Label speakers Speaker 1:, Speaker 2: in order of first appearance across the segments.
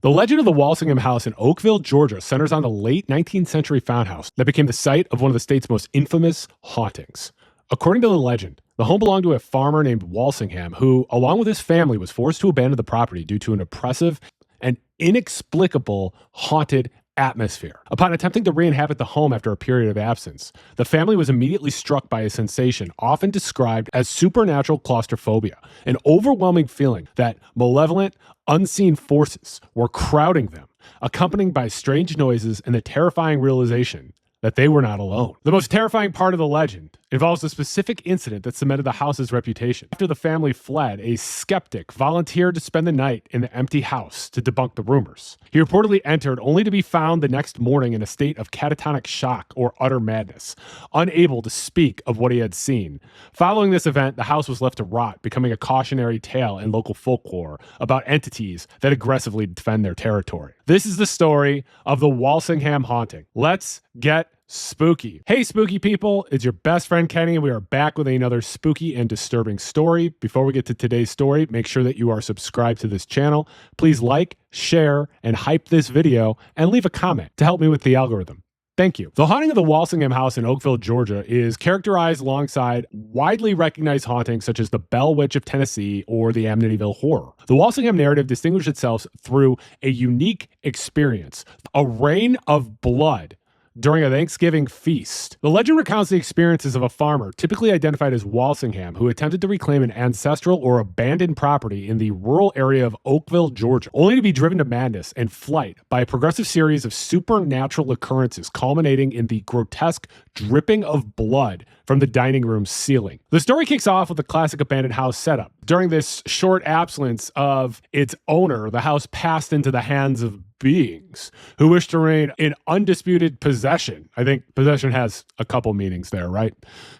Speaker 1: The legend of the Walsingham House in Oakville, Georgia centers on the late 19th century found house that became the site of one of the state's most infamous hauntings. According to the legend, the home belonged to a farmer named Walsingham who, along with his family, was forced to abandon the property due to an oppressive and inexplicable haunted atmosphere. Upon attempting to re-inhabit the home after a period of absence, the family was immediately struck by a sensation often described as supernatural claustrophobia, an overwhelming feeling that malevolent, unseen forces were crowding them, accompanied by strange noises and the terrifying realization that they were not alone. The most terrifying part of the legend involves a specific incident that cemented the house's reputation. After the family fled, a skeptic volunteered to spend the night in the empty house to debunk the rumors. He reportedly entered only to be found the next morning in a state of catatonic shock or utter madness, unable to speak of what he had seen. Following this event, the house was left to rot, becoming a cautionary tale in local folklore about entities that aggressively defend their territory. This is the story of the Walsingham haunting. Let's get spooky. Hey, spooky people, it's your best friend Kenny, and we are back with another spooky and disturbing story. Before we get to today's story, make sure that you are subscribed to this channel. Please like, share, and hype this video, and leave a comment to help me with the algorithm. Thank you. The haunting of the Walsingham House in Oakville, Georgia is characterized alongside widely recognized hauntings such as the Bell Witch of Tennessee or the Amityville Horror. The Walsingham narrative distinguished itself through a unique experience, a rain of blood during a Thanksgiving feast. The legend recounts the experiences of a farmer, typically identified as Walsingham, who attempted to reclaim an ancestral or abandoned property in the rural area of Oakville, Georgia, only to be driven to madness and flight by a progressive series of supernatural occurrences, culminating in the grotesque dripping of blood from the dining room ceiling. The story kicks off with a classic abandoned house setup. During this short absence of its owner, the house passed into the hands of beings who wish to reign in undisputed possession. I think possession has a couple meanings there, right?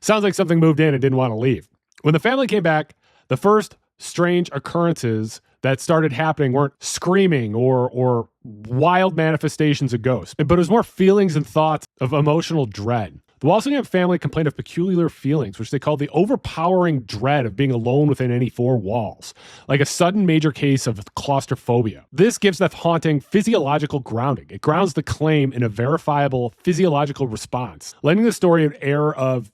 Speaker 1: Sounds like something moved in and didn't want to leave. When the family came back, the first strange occurrences that started happening weren't screaming or wild manifestations of ghosts, but it was more feelings and thoughts of emotional dread. The Walsingham family complained of peculiar feelings, which they called the overpowering dread of being alone within any four walls, like a sudden major case of claustrophobia. This gives the haunting physiological grounding. It grounds the claim in a verifiable physiological response, lending the story an air of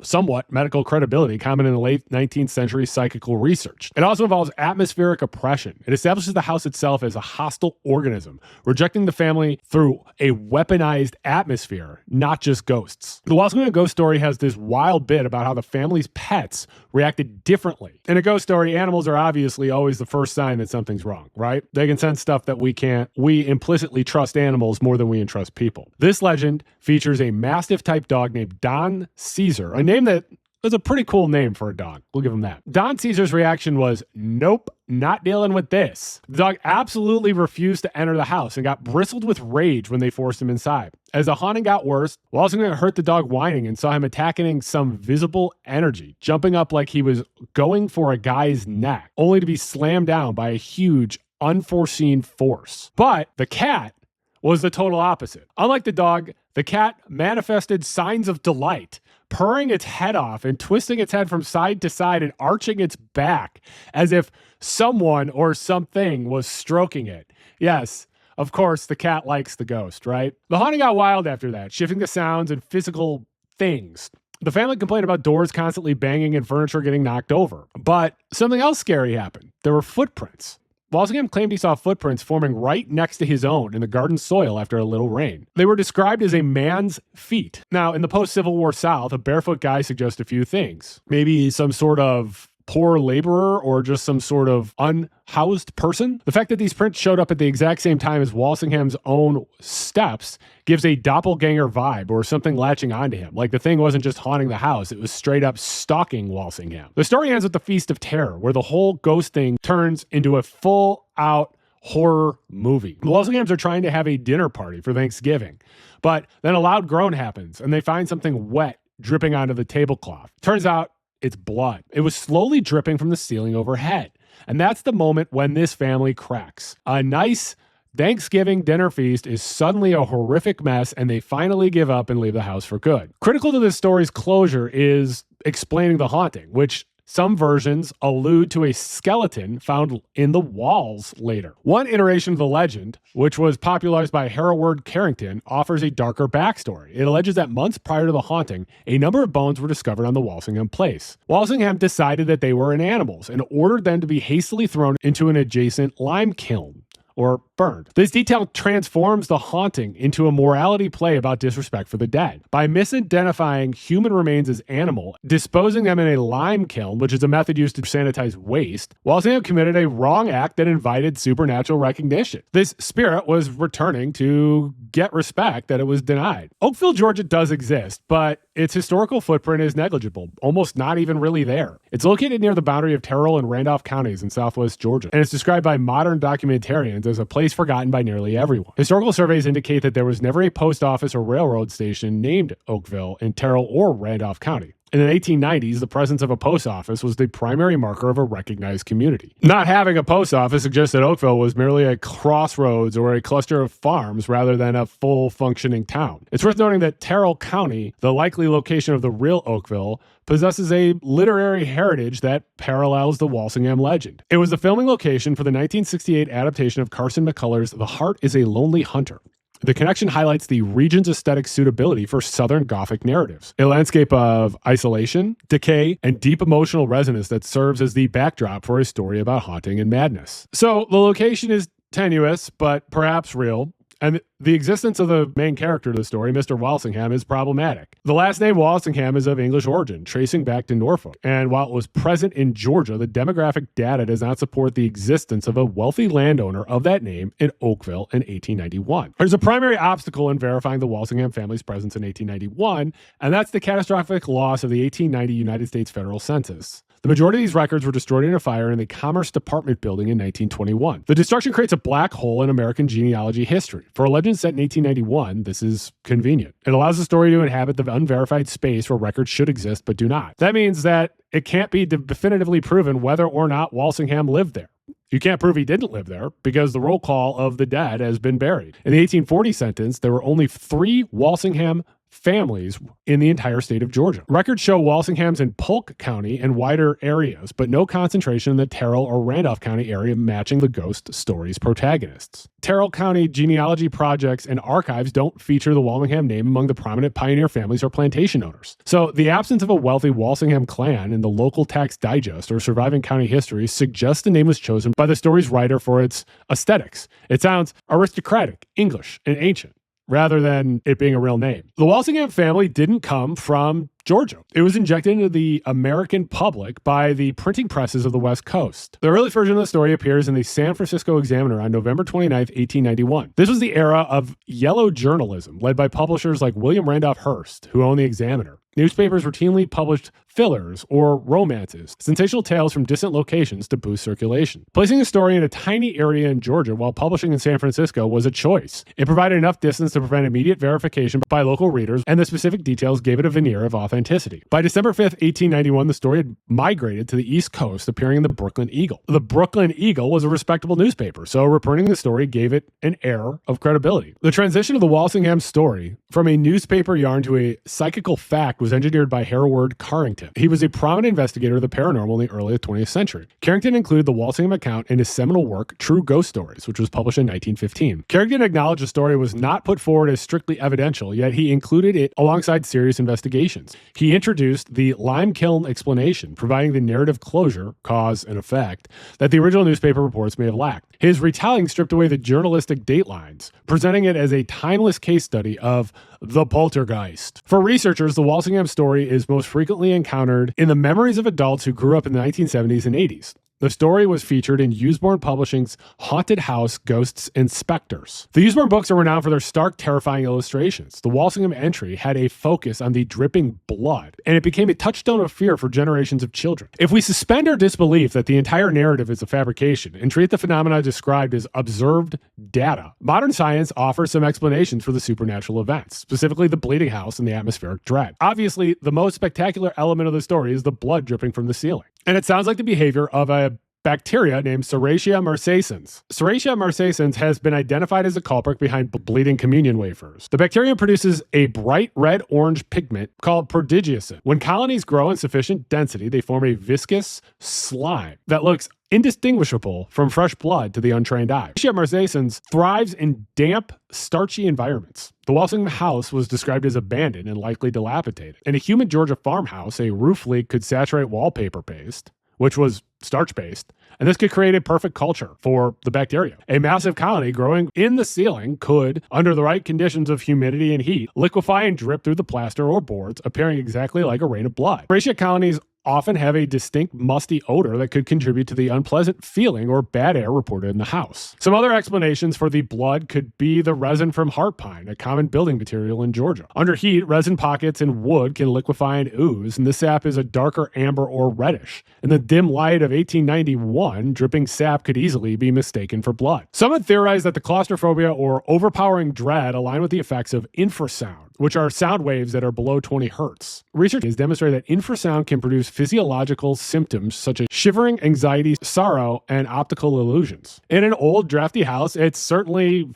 Speaker 1: somewhat medical credibility common in the late 19th century psychical research. It also involves atmospheric oppression. It establishes the house itself as a hostile organism, rejecting the family through a weaponized atmosphere, not just ghosts. The Walsingham ghost story has this wild bit about how the family's pets reacted differently. In a ghost story, animals are obviously always the first sign that something's wrong, right? They can sense stuff that we can't. We implicitly trust animals more than we entrust people. This legend features a Mastiff-type dog named Don Caesar, a name that is a pretty cool name for a dog. We'll give him that. Don Caesar's reaction was, nope, not dealing with this. The dog absolutely refused to enter the house and got bristled with rage when they forced him inside. As the haunting got worse, Walsingham heard the dog whining and saw him attacking some visible energy, jumping up like he was going for a guy's neck, only to be slammed down by a huge, unforeseen force. But the cat was the total opposite. Unlike the dog, the cat manifested signs of delight, purring its head off and twisting its head from side to side and arching its back as if someone or something was stroking it. Yes, of course, the cat likes the ghost, right? The haunting got wild after that, shifting the sounds and physical things. The family complained about doors constantly banging and furniture getting knocked over. But something else scary happened. There were footprints. Walsingham claimed he saw footprints forming right next to his own in the garden soil after a little rain. They were described as a man's feet. Now, in the post-Civil War South, a barefoot guy suggests a few things. Maybe some sort of poor laborer or just some sort of unhoused person. The fact that these prints showed up at the exact same time as Walsingham's own steps gives a doppelganger vibe or something latching onto him. Like the thing wasn't just haunting the house, it was straight up stalking Walsingham. The story ends with the Feast of Terror, where the whole ghost thing turns into a full-out horror movie. The Walsinghams are trying to have a dinner party for Thanksgiving, but then a loud groan happens and they find something wet dripping onto the tablecloth. Turns out it's blood. It was slowly dripping from the ceiling overhead. And that's the moment when this family cracks. A nice Thanksgiving dinner feast is suddenly a horrific mess, and they finally give up and leave the house for good. Critical to this story's closure is explaining the haunting, which Some versions allude to a skeleton found in the walls later. One iteration of the legend, which was popularized by Hereward Carrington, offers a darker backstory. It alleges that months prior to the haunting, a number of bones were discovered on the Walsingham place. Walsingham decided that they were animals and ordered them to be hastily thrown into an adjacent lime kiln, or burned. This detail transforms the haunting into a morality play about disrespect for the dead. By misidentifying human remains as animal, disposing them in a lime kiln, which is a method used to sanitize waste, Walsingham committed a wrong act that invited supernatural recognition. This spirit was returning to get respect that it was denied. Oakville, Georgia does exist, but its historical footprint is negligible, almost not even really there. It's located near the boundary of Terrell and Randolph counties in southwest Georgia, and it's described by modern documentarians as a place forgotten by nearly everyone. Historical surveys indicate that there was never a post office or railroad station named Oakville in Terrell or Randolph County. In the 1890s, the presence of a post office was the primary marker of a recognized community. Not having a post office suggests that Oakville was merely a crossroads or a cluster of farms rather than a full functioning town. It's worth noting that Terrell County, the likely location of the real Oakville, possesses a literary heritage that parallels the Walsingham legend. It was the filming location for the 1968 adaptation of Carson McCullers' The Heart is a Lonely Hunter. The connection highlights the region's aesthetic suitability for Southern Gothic narratives, a landscape of isolation, decay, and deep emotional resonance that serves as the backdrop for a story about haunting and madness. So the location is tenuous, but perhaps real. And the existence of the main character of the story, Mr. Walsingham, is problematic. The last name Walsingham is of English origin, tracing back to Norfolk. And while it was present in Georgia, the demographic data does not support the existence of a wealthy landowner of that name in Oakville in 1891. There's a primary obstacle in verifying the Walsingham family's presence in 1891, and that's the catastrophic loss of the 1890 United States federal census. The majority of these records were destroyed in a fire in the Commerce Department building in 1921. The destruction creates a black hole in American genealogy history. For a legend set in 1891, this is convenient. It allows the story to inhabit the unverified space where records should exist but do not. That means that it can't be definitively proven whether or not Walsingham lived there. You can't prove he didn't live there because the roll call of the dead has been buried. In the 1840 census, there were only 3 Walsingham families in the entire state of Georgia. Records show Walsinghams in Polk County and wider areas, but no concentration in the Terrell or Randolph County area matching the ghost story's protagonists. Terrell County genealogy projects and archives don't feature the Walsingham name among the prominent pioneer families or plantation owners. So the absence of a wealthy Walsingham clan in the local tax digest or surviving county history suggests the name was chosen by the story's writer for its aesthetics. It sounds aristocratic, English, and ancient, rather than it being a real name. The Walsingham family didn't come from Georgia. It was injected into the American public by the printing presses of the West Coast. The earliest version of the story appears in the San Francisco Examiner on November 29th, 1891. This was the era of yellow journalism, led by publishers like William Randolph Hearst, who owned the Examiner. Newspapers routinely published fillers or romances, sensational tales from distant locations to boost circulation. Placing a story in a tiny area in Georgia while publishing in San Francisco was a choice. It provided enough distance to prevent immediate verification by local readers, and the specific details gave it a veneer of authenticity. By December 5th, 1891, the story had migrated to the East Coast, appearing in the Brooklyn Eagle. The Brooklyn Eagle was a respectable newspaper, so reprinting the story gave it an air of credibility. The transition of the Walsingham story from a newspaper yarn to a psychical fact was engineered by Hereward Carrington. He was a prominent investigator of the paranormal in the early 20th century. Carrington included the Walsingham account in his seminal work, True Ghost Stories, which was published in 1915. Carrington acknowledged the story was not put forward as strictly evidential, yet he included it alongside serious investigations. He introduced the lime kiln explanation, providing the narrative closure, cause and effect, that the original newspaper reports may have lacked. His retelling stripped away the journalistic datelines, presenting it as a timeless case study of the Poltergeist. For researchers, the Walsingham story is most frequently encountered in the memories of adults who grew up in the 1970s and 80s. The story was featured in Usborne Publishing's Haunted House, Ghosts, and Specters. The Usborne books are renowned for their stark, terrifying illustrations. The Walsingham entry had a focus on the dripping blood, and it became a touchstone of fear for generations of children. If we suspend our disbelief that the entire narrative is a fabrication and treat the phenomena described as observed data, modern science offers some explanations for the supernatural events, specifically the bleeding house and the atmospheric dread. Obviously, the most spectacular element of the story is the blood dripping from the ceiling. And it sounds like the behavior of a bacteria named Serratia Marcescens. Serratia Marcescens has been identified as a culprit behind bleeding communion wafers. The bacterium produces a bright red-orange pigment called prodigiosin. When colonies grow in sufficient density, they form a viscous slime that looks indistinguishable from fresh blood to the untrained eye. Serratia Marcescens thrives in damp, starchy environments. The Walsingham house was described as abandoned and likely dilapidated. In a humid Georgia farmhouse, a roof leak could saturate wallpaper paste, which was starch-based, and this could create a perfect culture for the bacteria. A massive colony growing in the ceiling could, under the right conditions of humidity and heat, liquefy and drip through the plaster or boards, appearing exactly like a rain of blood. Serratia colonies often have a distinct musty odor that could contribute to the unpleasant feeling or bad air reported in the house. Some other explanations for the blood could be the resin from heart pine, a common building material in Georgia. Under heat, resin pockets in wood can liquefy and ooze, and the sap is a darker amber or reddish. In the dim light of 1891, dripping sap could easily be mistaken for blood. Some have theorized that the claustrophobia or overpowering dread align with the effects of infrasound, which are sound waves that are below 20 hertz. Research has demonstrated that infrasound can produce physiological symptoms such as shivering, anxiety, sorrow, and optical illusions. In an old, drafty house, it's certainly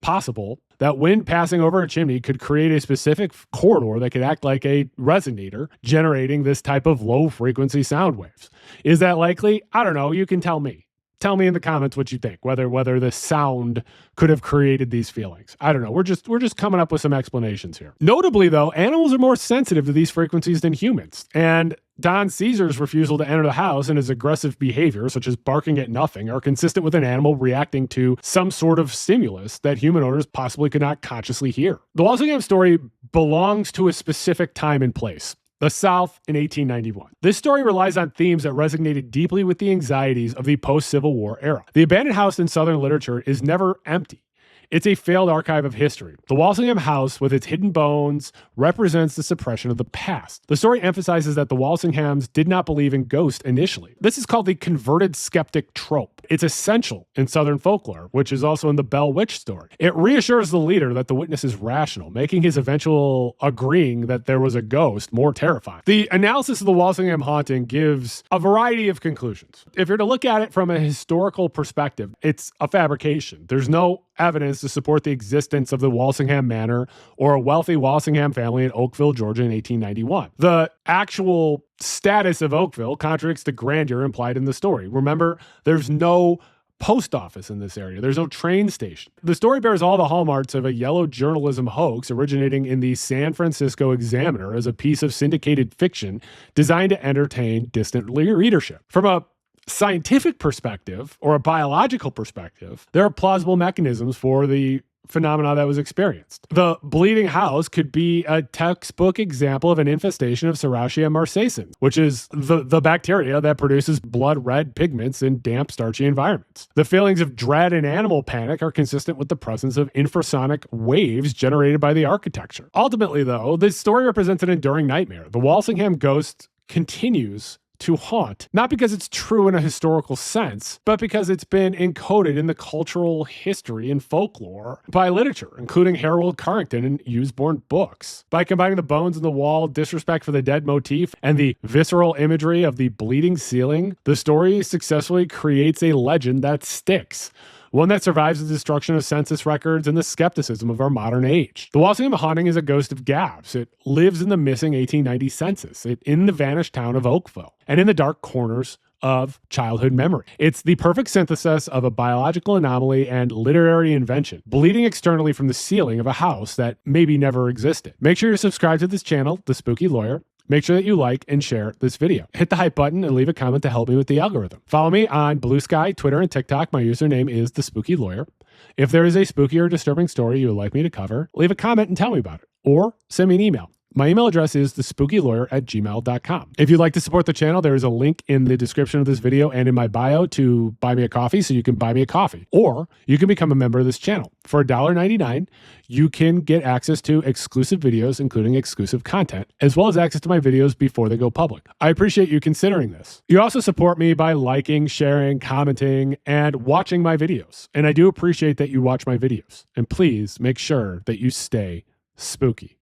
Speaker 1: possible, that wind passing over a chimney could create a specific corridor that could act like a resonator, generating this type of low-frequency sound waves. Is that likely? I don't know. You can tell me. Tell me in the comments what you think, whether the sound could have created these feelings. I don't know. We're just coming up with some explanations here. Notably, though, animals are more sensitive to these frequencies than humans. And Don Caesar's refusal to enter the house and his aggressive behavior, such as barking at nothing, are consistent with an animal reacting to some sort of stimulus that human owners possibly could not consciously hear. The Walsingham story belongs to a specific time and place. The South in 1891. This story relies on themes that resonated deeply with the anxieties of the post-Civil War era. The abandoned house in Southern literature is never empty. It's a failed archive of history. The Walsingham house, with its hidden bones, represents the suppression of the past. The story emphasizes that the Walsinghams did not believe in ghosts initially. This is called the converted skeptic trope. It's essential in Southern folklore, which is also in the Bell Witch story. It reassures the leader that the witness is rational, making his eventual agreeing that there was a ghost more terrifying. The analysis of the Walsingham haunting gives a variety of conclusions. If you're to look at it from a historical perspective, it's a fabrication. There's no evidence to support the existence of the Walsingham Manor or a wealthy Walsingham family in Oakville, Georgia in 1891. The actual status of Oakville contradicts the grandeur implied in the story. Remember, there's no post office in this area. There's no train station. The story bears all the hallmarks of a yellow journalism hoax originating in the San Francisco Examiner as a piece of syndicated fiction designed to entertain distant readership. From a scientific perspective or a biological perspective, there are plausible mechanisms for the phenomena that was experienced. The bleeding house could be a textbook example of an infestation of Serratia Marcescens, which is the bacteria that produces blood red pigments in damp, starchy environments. The feelings of dread and animal panic are consistent with the presence of infrasonic waves generated by the architecture. Ultimately, though, this story represents an enduring nightmare. The Walsingham ghost continues to haunt, not because it's true in a historical sense, but because it's been encoded in the cultural history and folklore by literature, including Hereward, Carrington, and Usborne books. By combining the bones in the wall, disrespect for the dead motif, and the visceral imagery of the bleeding ceiling, the story successfully creates a legend that sticks. One that survives the destruction of census records and the skepticism of our modern age. The Walsingham haunting is a ghost of gaps. It lives in the missing 1890 census, in the vanished town of Oakville, and in the dark corners of childhood memory. It's the perfect synthesis of a biological anomaly and literary invention, bleeding externally from the ceiling of a house that maybe never existed. Make sure you're subscribed to this channel, The Spooky Lawyer. Make sure that you like and share this video. Hit the hype button and leave a comment to help me with the algorithm. Follow me on Blue Sky, Twitter, and TikTok. My username is The Spooky Lawyer. If there is a spooky or disturbing story you would like me to cover, leave a comment and tell me about it, or send me an email. My email address is thespookylawyer@gmail.com. If you'd like to support the channel, there is a link in the description of this video and in my bio to buy me a coffee, so you can buy me a coffee. Or you can become a member of this channel. For $1.99, you can get access to exclusive videos, including exclusive content, as well as access to my videos before they go public. I appreciate you considering this. You also support me by liking, sharing, commenting, and watching my videos. And I do appreciate that you watch my videos. And please make sure that you stay spooky.